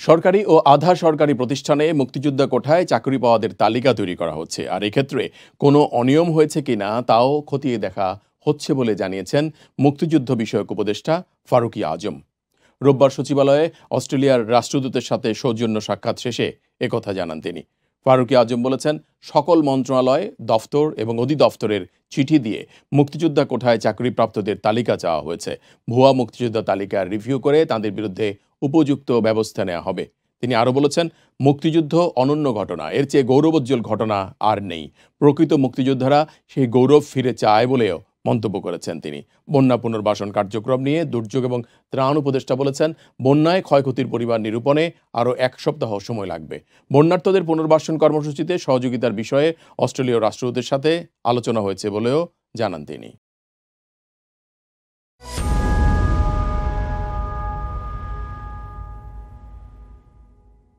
সরকারি ও আধা সরকারি প্রতিষ্ঠানে মুক্তিযোদ্ধা কোটায় চাকরি পাওয়াদের তালিকা তৈরি করা হচ্ছে, আর এক্ষেত্রে কোনো অনিয়ম হয়েছে কিনা তাও খতিয়ে দেখা হচ্ছে বলে জানিয়েছেন মুক্তিযুদ্ধ বিষয়ক উপদেষ্টা ফারুকী আজম। রোববার সচিবালয়ে অস্ট্রেলিয়ার রাষ্ট্রদূতের সাথে সৌজন্য সাক্ষাৎ শেষে একথা জানান তিনি। ফারুকী আজম বলেছেন, সকল মন্ত্রণালয়, দফতর এবং অধিদফতরের চিঠি দিয়ে মুক্তিযোদ্ধা কোটায় চাকরিপ্রাপ্তদের তালিকা চাওয়া হয়েছে। ভুয়া মুক্তিযোদ্ধা তালিকা রিভিউ করে তাদের বিরুদ্ধে উপযুক্ত ব্যবস্থা নেওয়া হবে। তিনি আরও বলেছেন, মুক্তিযুদ্ধ অনন্য ঘটনা, এর চেয়ে গৌরবোজ্জ্বল ঘটনা আর নেই। প্রকৃত মুক্তিযোদ্ধারা সেই গৌরব ফিরে চায় বলেও মন্তব্য করেছেন তিনি। বন্যা পুনর্বাসন কার্যক্রম নিয়ে দুর্যোগ এবং ত্রাণ উপদেষ্টা বলেছেন, বন্যায় ক্ষয়ক্ষতির পরিমাণ নিরূপণে আরও 1 সপ্তাহ সময় লাগবে। বন্যার্তদের পুনর্বাসন কর্মসূচিতে সহযোগিতার বিষয়ে অস্ট্রেলীয় রাষ্ট্রদূতের সাথে আলোচনা হয়েছে বলেও জানান তিনি।